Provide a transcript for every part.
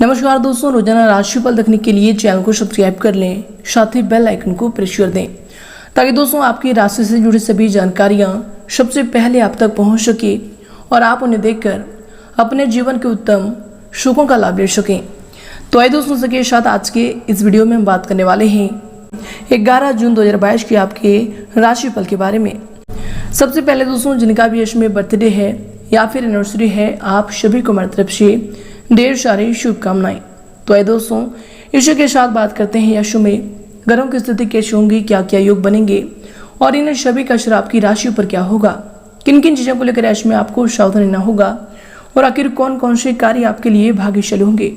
नमस्कार दोस्तों, रोजाना राशिफल देखने के लिए चैनल को सब्सक्राइब कर लें, साथ ही बेल आइकन को प्रेस कर दें ताकि दोस्तों आपकी राशि से जुड़ी सभी जानकारियां सबसे पहले आप तक पहुंच सके और आप उन्हें देखकर अपने जीवन के उत्तम सुखों का लाभ ले सकें। तो आइए दोस्तों के साथ आज के इस वीडियो में हम बात करने वाले हैं 11 जून 2022 के आपके राशिफल के बारे में। सबसे पहले दोस्तों, जिनका भी यश में बर्थडे है या फिर एनिवर्सरी है, आप सभी को हमारी तरफ से ढेर सारी शुभकामनाएं। तो आइए दोस्तों ईश्वर के साथ बात करते हैं यश में ग्रहों की स्थिति कैसी होंगी, क्या क्या योग बनेंगे और इन सभी का असर आपकी राशि पर क्या होगा, किन किन चीजों को लेकर यश में आपको सावधान रहना होगा और आखिर कौन कौन से कार्य आपके लिए भाग्यशाली होंगे।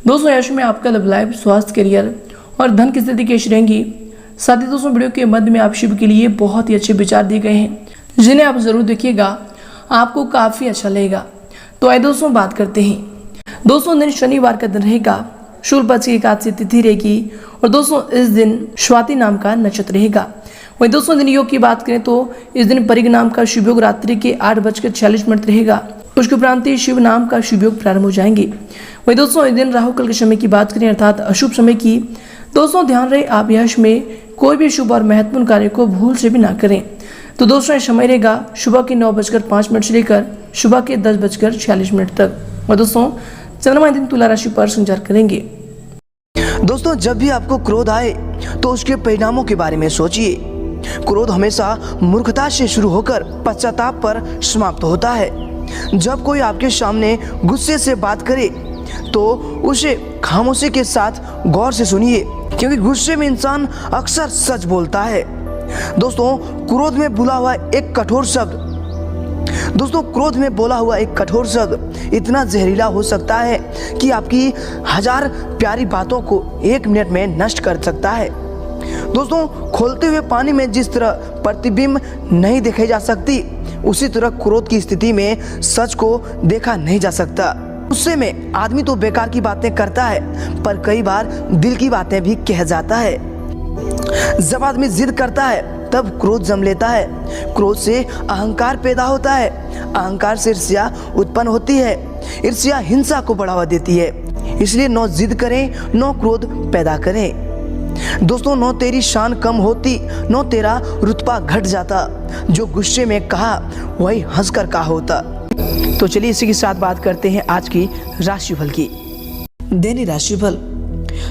दोस्तों यश में आपका लव लाइफ, स्वास्थ्य, करियर और धन की स्थिति कैसी रहेंगी। साथ ही दोस्तों वीडियो के मध्य में आप शिव के लिए बहुत ही अच्छे विचार दिए गए हैं जिन्हें आप जरूर देखिएगा, आपको काफी अच्छा लगेगा। तो आइए दोस्तों बात करते हैं। दोस्तों दिन शनिवार का दिन रहेगा, शुक्ल पक्ष की एकादशी तिथि रहेगी और दोस्तों इस दिन स्वाति नाम का नक्षत्र रहेगा। वही दोस्तों दिन योग की बात करें तो इस दिन परिग नाम का शुभ योग रात्रि के 8:46 रहेगा। उसके उपरांत शिव नाम का शुभ योग प्रारंभ हो जाएंगे। वही दोस्तों इस दिन राहु काल के समय की बात करें अर्थात अशुभ समय की, दोस्तों ध्यान रहे आप यश में कोई भी शुभ और महत्वपूर्ण कार्य को भूल से भी ना करें। तो दोस्तों समय रहेगा सुबह के 9:05 से लेकर सुबह के 10:46 तक। और दोस्तों चंद्रमा दिन तुला राशि पर संचार करेंगे। दोस्तों जब भी आपको क्रोध आए तो उसके परिणामों के बारे में सोचिए। क्रोध हमेशा मूर्खता से शुरू होकर पश्चाताप पर समाप्त होता है। जब कोई आपके सामने गुस्से से बात करे तो उसे खामोशी के साथ गौर से सुनिए, क्योंकि गुस्से में इंसान अक्सर सच बोलता है। दोस्तों क्रोध में बोला हुआ एक कठोर शब्द इतना जहरीला हो सकता है कि आपकी 1000 प्यारी बातों को 1 मिनट में नष्ट कर सकता है। दोस्तों खोलते हुए पानी में जिस तरह प्रतिबिंब नहीं देखे जा सकती, उसी तरह क्रोध की स्थिति में सच को देखा नहीं जा सकता। गुस्से में आदमी तो बेकार की बातें करता है, पर कई बार दिल की बातें भी कह जाता है। जब आदमी जिद करता है तब क्रोध जम लेता है। क्रोध से अहंकार पैदा होता है, अहंकार से ईर्ष्या उत्पन्न होती है, ईर्ष्या हिंसा को बढ़ावा देती है। इसलिए न जिद करें न क्रोध पैदा करें। दोस्तों न तेरी शान कम होती न तेरा रुतबा घट जाता, जो गुस्से में कहा वही हंसकर कहा होता। तो चलिए इसी के साथ बात करते हैं आज की राशिफल की। दैनिक राशिफल।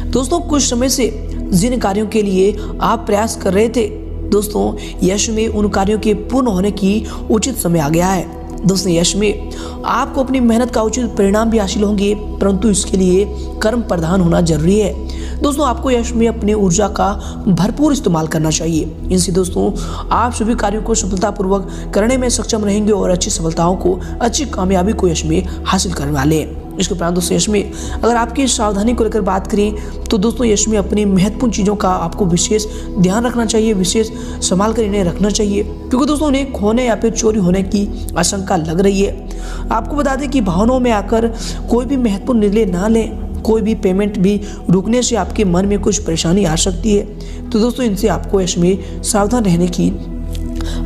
दोस्तों कुछ समय से जिन कार्यों के लिए आप प्रयास कर रहे थे, दोस्तों यश में उन कार्यों के पूर्ण होने की उचित समय आ गया है। दोस्तों यश में आपको अपनी मेहनत का उचित परिणाम भी हासिल होंगे, परंतु इसके लिए कर्म प्रधान होना जरूरी है। दोस्तों आपको यश में अपने ऊर्जा का भरपूर इस्तेमाल करना चाहिए। इनसे दोस्तों आप सभी कार्यों को सफलतापूर्वक करने में सक्षम रहेंगे और अच्छी सफलताओं को, अच्छी कामयाबी को यश में हासिल करने वाले हैं। इसके उपरांत दोस्तों यश में अगर आपकी सावधानी को लेकर बात करें तो दोस्तों यश में अपनी महत्वपूर्ण चीज़ों का आपको विशेष ध्यान रखना चाहिए, विशेष संभाल कर इन्हें रखना चाहिए, क्योंकि दोस्तों उन्हें खोने या फिर चोरी होने की आशंका लग रही है। आपको बता दें कि भावनाओं में आकर कोई भी महत्वपूर्ण निर्णय ना लें। कोई भी पेमेंट भी रुकने से आपके मन में कुछ परेशानी आ सकती है। तो दोस्तों इनसे आपको यश में सावधान रहने की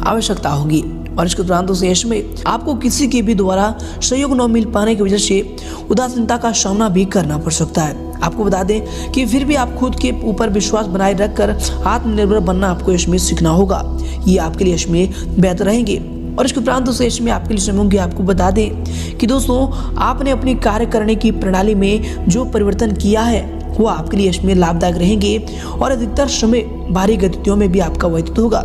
आवश्यकता होगी। और इसके उपरांत दोस्तों यश में आपको किसी के भी द्वारा सहयोग न मिल पाने की वजह से उदासीनता का सामना भी करना पड़ सकता है। आपको बता दें कि फिर भी आप खुद के ऊपर विश्वास बनाए रखकर आत्मनिर्भर बनना आपको यश में सीखना होगा। ये आपके लिए यश में बेहतर रहेंगे। और इसके उपरांत दोस्तों यश में आपके लिए समय होंगे। आपको बता दें कि दोस्तों आपने अपनी कार्य करने की प्रणाली में जो परिवर्तन किया है वो आपके लिए यश में लाभदायक रहेंगे और अधिकतर समय भारी गतिविधियों में भी आपका व्यतीत होगा।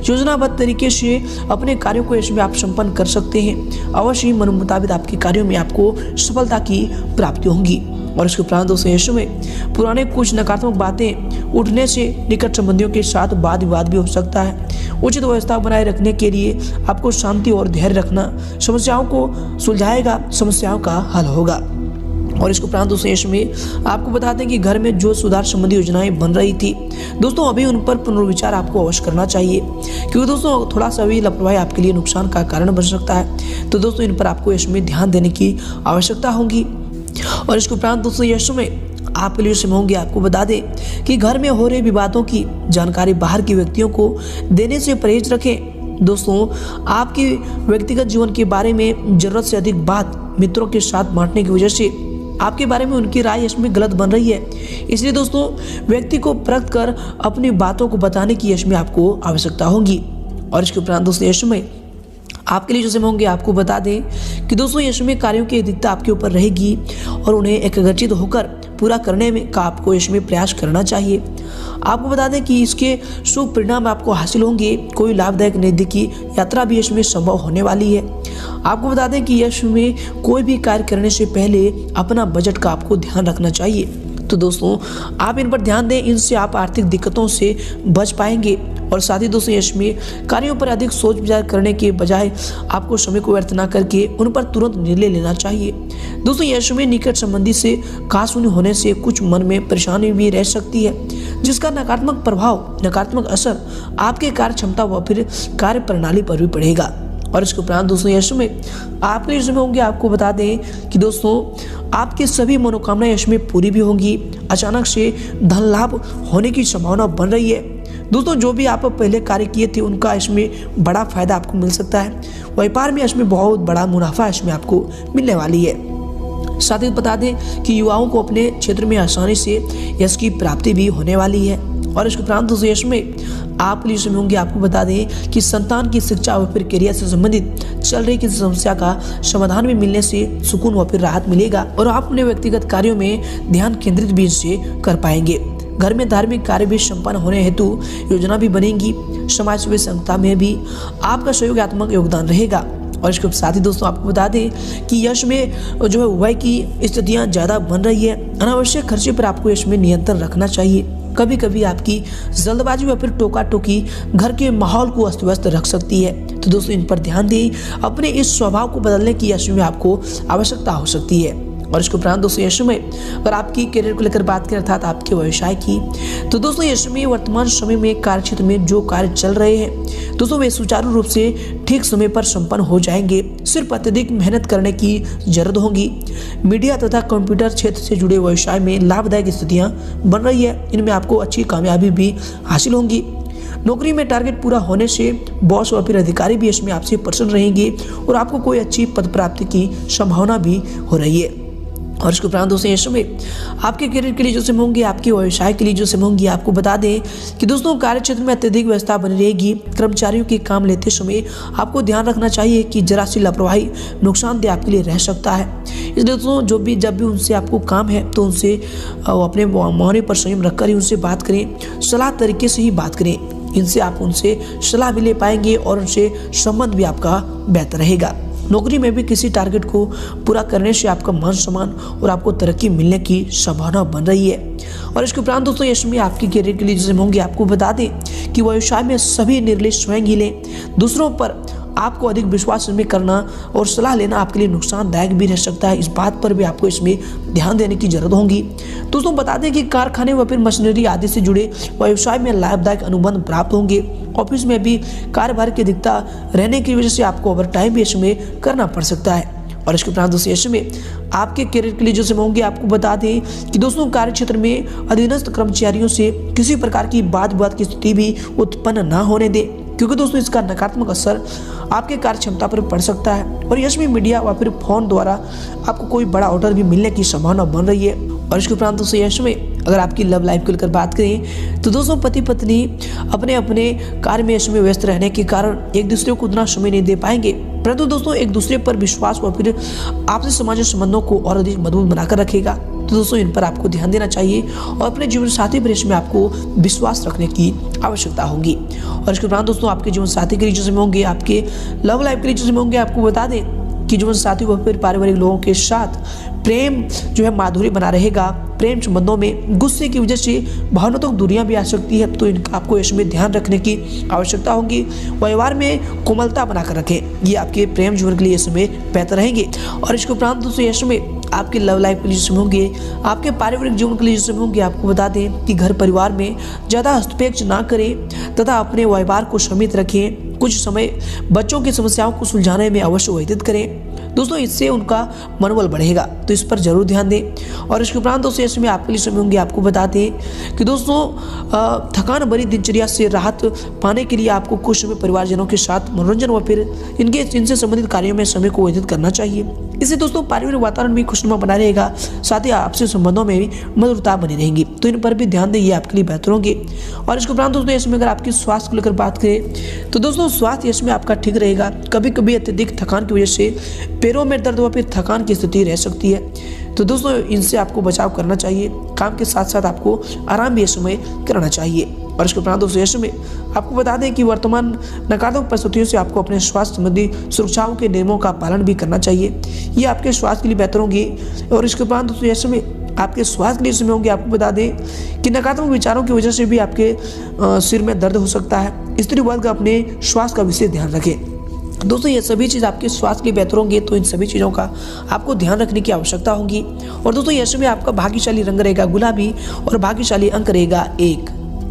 योजनाबद्ध तरीके से अपने कार्यों को यश में आप संपन्न कर सकते हैं। अवश्य ही मन मुताबिक आपके कार्यों में आपको सफलता की प्राप्ति होंगी। और इसके उपरांत दोस्तों यश में पुराने कुछ नकारात्मक बातें उठने से निकट संबंधियों के साथ वाद विवाद भी हो सकता है। उचित व्यवस्था बनाए रखने के लिए आपको शांति और धैर्य रखना समस्याओं को सुलझाएगा, समस्याओं का हल होगा। और इसके उपरांत दोस्तों यश में आपको बता दें कि घर में जो सुधार संबंधी योजनाएं बन रही थी, दोस्तों अभी उन पर पुनर्विचार आपको अवश्य करना चाहिए, क्योंकि दोस्तों थोड़ा सा भी लापरवाही आपके लिए नुकसान का कारण बन सकता है। तो दोस्तों इन पर आपको यश में ध्यान देने की आवश्यकता होगी। और इसके उपरांत दोस्तों यश में आपके लिए समय होंगे। आपको बता दें कि घर में हो रहे विवादों की जानकारी बाहर के व्यक्तियों को देने से परहेज रखें। दोस्तों आपके व्यक्तिगत जीवन के बारे में जरूरत से अधिक बात मित्रों के साथ बांटने की वजह से आपके बारे में उनकी राय इसमें गलत बन रही है। इसलिए दोस्तों व्यक्ति को परख कर अपनी बातों को बताने की इसमें आपको आवश्यकता होगी। और इसके उपरांत दोस्तों इसमें आपके लिए जो समय होंगे आपको बता दें कि दोस्तों इसमें कार्यों की अधिकता आपके ऊपर रहेगी और उन्हें एकाग्रचित होकर पूरा करने में का आपको इसमें प्रयास करना चाहिए। आपको बता दें कि इसके शुभ परिणाम आपको हासिल होंगे। कोई लाभदायक नज़दीकी यात्रा भी इसमें संभव होने वाली है। आपको बता दें कि यश में कोई भी कार्य करने से पहले अपना बजट का आपको ध्यान रखना चाहिए। तो दोस्तों आप इन पर ध्यान दें, इनसे आप आर्थिक दिक्कतों से बच पाएंगे। और साथ ही दोस्तों यश में कार्यों पर अधिक सोच विचार करने के बजाय आपको समय को व्यर्थ न करके उन पर तुरंत निर्णय लेना चाहिए। दोस्तों यश में निकट संबंधी से कहासुनी होने से कुछ मन में परेशानी भी रह सकती है, जिसका नकारात्मक प्रभाव, नकारात्मक असर आपके कार्य क्षमता व फिर कार्य प्रणाली पर भी पड़ेगा। और इसके उपरांत दोस्तों यश में आपके लिए समय होंगे आपको बता दें कि दोस्तों आपकी सभी मनोकामनाएं यश में पूरी भी होंगी। अचानक से धन लाभ होने की संभावना बन रही है। दोस्तों जो भी आप पहले कार्य किए थे उनका इसमें बड़ा फायदा आपको मिल सकता है। व्यापार में इसमें बहुत बड़ा मुनाफा इसमें आपको मिलने वाली है। साथ ही बता दें कि युवाओं को अपने क्षेत्र में आसानी से यश की प्राप्ति भी होने वाली है। और इसके उपरांत दोस्तों यश में आप लिए समय होंगे आपको बता दें कि संतान की शिक्षा व फिर करियर से संबंधित चल रही किसी समस्या का समाधान भी मिलने से सुकून व फिर राहत मिलेगा और आप अपने व्यक्तिगत कार्यों में ध्यान केंद्रित भी इससे कर पाएंगे। घर में धार्मिक कार्य भी संपन्न होने हेतु योजना भी बनेगी। समाज सेवा संस्था में भी आपका सहयोगात्मक योगदान रहेगा। और इसके साथ ही दोस्तों आपको बता दें कि यश में जो है व्यय की स्थितियां ज़्यादा बन रही है। अनावश्यक खर्चे पर आपको यश में नियंत्रण रखना चाहिए। कभी कभी आपकी जल्दबाजी या फिर टोका टोकी घर के माहौल को अस्त व्यस्त रख सकती है। तो दोस्तों इन पर ध्यान दें। अपने इस स्वभाव को बदलने की यश में आपको आवश्यकता हो सकती है। और इसके उपरांत दोस्तों यश में अगर आपकी करियर को लेकर बात करें अर्थात आपके व्यवसाय की, तो दोस्तों यश में वर्तमान समय में कार्य क्षेत्र में जो कार्य चल रहे हैं दोस्तों वे सुचारू रूप से ठीक समय पर संपन्न हो जाएंगे। सिर्फ अत्यधिक मेहनत करने की जरूरत होगी। मीडिया तथा कंप्यूटर क्षेत्र से जुड़े व्यवसाय में लाभदायक स्थितियां बन रही है। इनमें आपको अच्छी कामयाबी भी हासिल होंगी। नौकरी में टारगेट पूरा होने से बॉस और फिर अधिकारी भी इसमें आपसे प्रसन्न रहेंगे और आपको कोई अच्छी पद प्राप्ति की संभावना भी हो रही है। और इसके उपरांत दोस्तों यश में आपके करियर के लिए जो समय होंगे, आपके व्यवसाय के लिए जो समय होंगे, आपको बता दें कि दोस्तों कार्य क्षेत्र में अत्यधिक व्यवस्था बनी रहेगी। कर्मचारियों के काम लेते समय आपको ध्यान रखना चाहिए कि जरा सी लापरवाही नुकसानदेह आपके लिए रह सकता है। इसलिए दोस्तों जब भी उनसे आपको काम है तो उनसे अपने मौन पर संयम रखकर ही उनसे बात करें, सलाह तरीके से ही बात करें। इनसे आप उनसे सलाह भी ले पाएंगे और उनसे संबंध भी आपका बेहतर रहेगा। नौकरी में भी किसी टारगेट को पूरा करने से आपका मान सम्मान और आपको तरक्की मिलने की संभावना बन रही है। और इसके उपरांत दोस्तों यश में आपके करियर के लिए जैसे होंगे आपको बता दें कि व्यवसाय में सभी निर्णय स्वयं ही लें। दूसरों पर आपको अधिक विश्वास में करना और सलाह लेना आपके लिए नुकसानदायक भी रह सकता है। इस बात पर भी आपको इसमें ध्यान देने की जरूरत होगी। दोस्तों बता दें कि कारखाने व फिर मशीनरी आदि से जुड़े व्यवसाय में लाभदायक अनुबंध प्राप्त होंगे। ऑफिस में भी कार्यभार की अधिकता रहने की वजह से आपको ओवर टाइम भी इसमें करना पड़ सकता है। और इसके उपरांत दोस्तों यश में आपके करियर के लिए जो समय होंगे आपको बता दें कि दोस्तों कार्य क्षेत्र में अधीनस्थ कर्मचारियों से किसी प्रकार की वाद विवाद की स्थिति भी उत्पन्न न होने दें, क्योंकि दोस्तों इसका नकारात्मक असर आपके कार्य क्षमता पर पड़ सकता है। और यश में मीडिया व फिर फोन द्वारा आपको कोई बड़ा ऑर्डर भी मिलने की संभावना बन रही है। और इसके उपरांत दोस्तों यश में अगर आपकी लव लाइफ को लेकर बात करें तो दोस्तों पति पत्नी अपने अपने कार्य में इसमें व्यस्त रहने के कारण एक दूसरे को उतना समय नहीं दे पाएंगे, परंतु दोस्तों एक दूसरे पर विश्वास व फिर आपसी सामाजिक संबंधों को और अधिक मजबूत बनाकर रखेगा। तो दोस्तों इन पर आपको ध्यान देना चाहिए और अपने जीवन साथी पर इसमें आपको विश्वास रखने की आवश्यकता होगी। और इसके उपरांत दोस्तों आपके जीवन साथी के लिए जो समय होंगे, आपके लव लाइफ के लिए जो समय होंगे, आपको बता दें कि जीवन साथी व फिर पारिवारिक लोगों के साथ प्रेम जो है माधुरी बना रहेगा। प्रेम संबंधों में गुस्से की वजह से भावनात्मक दूरियां भी आ सकती है, तो इनका आपको इसमें ध्यान रखने की आवश्यकता होगी। व्यवहार में कोमलता बनाकर रखें, ये आपके प्रेम जीवन के लिए इसमें बेहतर रहेंगे। और इसके उपरांत दोस्तों इसमें आपके लव लाइफ के लिए जिसमें होंगे, आपके पारिवारिक जीवन के लिए जिसमें होंगे, आपको बता दें कि घर परिवार में ज़्यादा हस्तक्षेप ना करें तथा अपने व्यवहार को सीमित रखें। कुछ समय बच्चों की समस्याओं को सुलझाने में अवश्य व्यतीत करें। दोस्तों इससे उनका मनोबल बढ़ेगा, तो इस पर जरूर ध्यान दें। और इसके उपरांत दोस्तों ऐसे में आपके लिए समय होंगे, आपको बताते हैं कि दोस्तों थकान भरी दिनचर्या से राहत पाने के लिए आपको कुछ समय परिवारजनों के साथ मनोरंजन व फिर इनसे संबंधित कार्यों में समय को व्यतीत करना चाहिए। इससे दोस्तों पारिवारिक वातावरण भी खुशनुमा बना रहेगा, साथ ही आपसी संबंधों में भी मधुरता बनी रहेगी, तो इन पर भी ध्यान दें, ये आपके लिए बेहतर होंगे। और इसके उपरांत दोस्तों इसमें अगर आपकी स्वास्थ्य को लेकर बात करें तो दोस्तों स्वास्थ्य इसमें आपका ठीक रहेगा। कभी कभी अत्यधिक थकान की वजह से पैरों में दर्द व फिर थकान की स्थिति रह सकती है, तो दोस्तों इनसे आपको बचाव करना चाहिए। काम के साथ साथ आपको आराम भी इस समय करना चाहिए। और इसके उपरांत दोस्तों ऐसे में आपको बता दें कि वर्तमान नकारात्मक परिस्थितियों से आपको अपने स्वास्थ्य संबंधी सुरक्षाओं के नियमों का पालन भी करना चाहिए, ये आपके स्वास्थ्य के लिए बेहतर होंगी। और इसके उपरांत दोस्तों ऐसे में आपके स्वास्थ्य के लिए समय होंगे, आपको बता दें कि नकारात्मक विचारों की वजह से भी आपके सिर में दर्द हो सकता है। स्त्री वर्ग अपने स्वास्थ्य का विशेष ध्यान रखें। दोस्तों ये सभी चीज़ आपके स्वास्थ्य के लिए बेहतर होंगे, तो इन सभी चीज़ों का आपको ध्यान रखने की आवश्यकता होगी। और दोस्तों ऐसे में आपका भाग्यशाली रंग रहेगा गुलाबी और भाग्यशाली अंक रहेगा 1।